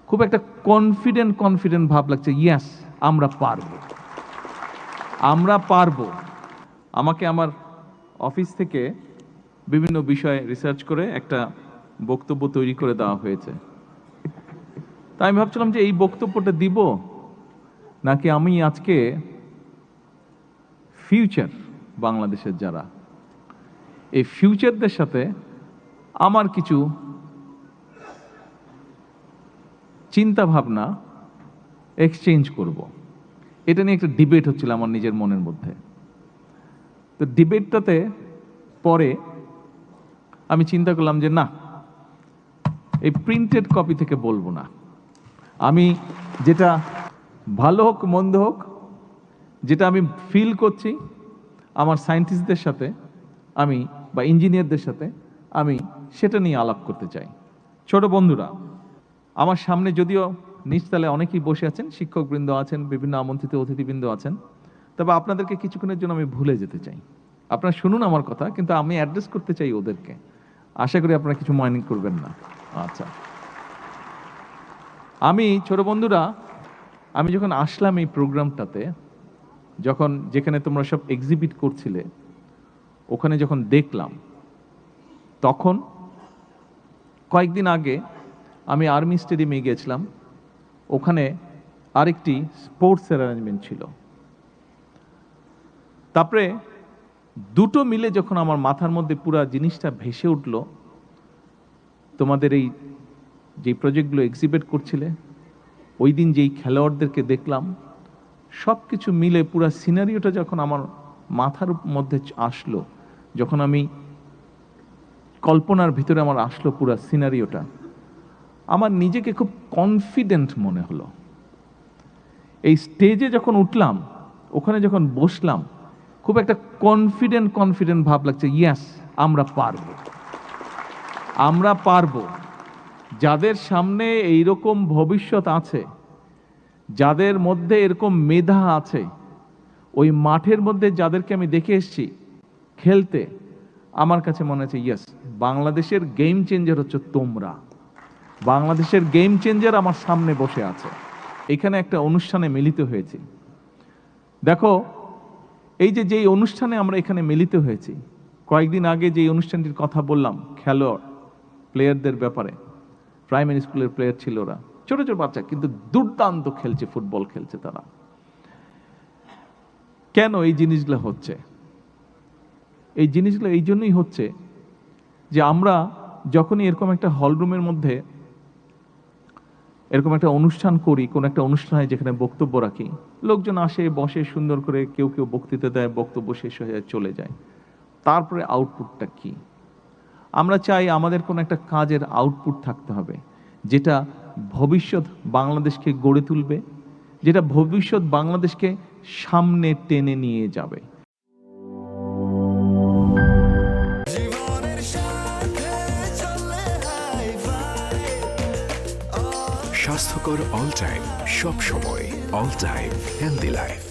খুব একটা কনফিডেন্ট ভাব লাগছে, ইয়েস আমরা পারবো, আমরা পারবো। আমাকে আমার অফিস থেকে বিভিন্ন বিষয়ে রিসার্চ করে একটা বক্তব্য তৈরি করে দেওয়া হয়েছে। তাই আমি ভাবছিলাম যে এই বক্তব্যটা দিব নাকি আমি আজকে ফিউচার বাংলাদেশের যারা এই ফিউচারদের সাথে আমার কিছু চিন্তা ভাবনা এক্সচেঞ্জ করব। এটা নিয়ে একটা ডিবেট হচ্ছিল আমার নিজের মনের মধ্যে। তো ডিবেটটাতে পরে আমি চিন্তা করলাম যে না, এই প্রিন্টেড কপি থেকে বলবো না। আমি যেটা ভালো হোক মন্দ হোক, যেটা আমি ফিল করছি আমার সায়েন্টিস্টদের সাথে আমি বা ইঞ্জিনিয়ারদের সাথে আমি সেটা নিয়ে আলাপ করতে চাই। ছোট বন্ধুরা, আমার সামনে যদিও নিচতলায় অনেকেই বসে আছেন, শিক্ষকবৃন্দ আছেন, বিভিন্ন আমন্ত্রিত অতিথিবৃন্দ আছেন, তবে আপনাদেরকে কিছুক্ষণের জন্য আমি ভুলে যেতে চাই। আপনারা শুনুন আমার কথা, কিন্তু আমি অ্যাড্রেস করতে চাই ওদেরকে। আশা করি আপনারা কিছু মাইন্ড করবেন না। আচ্ছা, আমি ছোট বন্ধুরা, আমি যখন আসলাম এই প্রোগ্রামটাতে, যেখানে তোমরা সব এক্সিবিট করছিলে, ওখানে যখন দেখলাম, তখন কয়েকদিন আগে আমি আর্মি স্টেডিয়ামে গিয়েছিলাম। ওখানে আরেকটি স্পোর্টসের অ্যারেঞ্জমেন্ট ছিল। তারপরে দুটো মিলে যখন আমার মাথার মধ্যে পুরো জিনিসটা ভেসে উঠল, তোমাদের এই যে প্রজেক্টগুলো এক্সিবিট করছিলে, ওই দিন যেই খেলোয়াড়দেরকে দেখলাম, সব কিছু মিলে পুরো সিনারিওটা যখন আমার মাথার মধ্যে আসলো, যখন আমি কল্পনার ভিতরে আমার আসলো পুরো সিনারিওটা, আমার নিজেকে খুব কনফিডেন্ট মনে হলো। এই স্টেজে যখন উঠলাম, ওখানে যখন বসলাম, খুব একটা কনফিডেন্ট ভাব লাগছে, ইয়েস আমরা পারবো, আমরা পারবো। যাদের সামনে এইরকম ভবিষ্যৎ আছে, যাদের মধ্যে এরকম মেধা আছে, ওই মাঠের মধ্যে যাদেরকে আমি দেখে এসেছি খেলতে, আমার কাছে মনে হচ্ছে ইয়েস বাংলাদেশের গেম চেঞ্জার হচ্ছে তোমরা। বাংলাদেশের গেম চেঞ্জার আমার সামনে বসে আছে। এখানে একটা অনুষ্ঠানে মিলিত হয়েছি। দেখো, এই যেই অনুষ্ঠানে আমরা এখানে মিলিত হয়েছি, কয়েকদিন আগে যে অনুষ্ঠানটির কথা বললাম, খেলোয়াড় প্লেয়ারদের ব্যাপারে, প্রাইমারি স্কুলের প্লেয়ার ছিল ওরা, ছোট ছোট বাচ্চা, কিন্তু দুর্দান্ত খেলছে, ফুটবল খেলছে তারা। কেন এই জিনিসগুলো হচ্ছে? এই জিনিসগুলো এই জন্যই হচ্ছে যে আমরা যখনই এরকম একটা হলরুমের মধ্যে এরকম একটা অনুষ্ঠান করি, কোন একটা অনুষ্ঠানে যেখানে বক্তব্য রাখি, লোকজন আসে বসে সুন্দর করে, কেউ কেউ বক্তৃতা দেয়, বক্তব্য শেষ হয়ে চলে যায়। তারপরে আউটপুটটা কি? আমরা চাই আমাদের কোনো একটা কাজের আউটপুট থাকতে হবে, যেটা ভবিষ্যৎ বাংলাদেশকে গড়ে তুলবে, যেটা ভবিষ্যৎ বাংলাদেশকে সামনে টেনে নিয়ে যাবে। স্বাস্থ্যকর অল টাইম, সব সময় অল টাইম হেলদি লাইফ।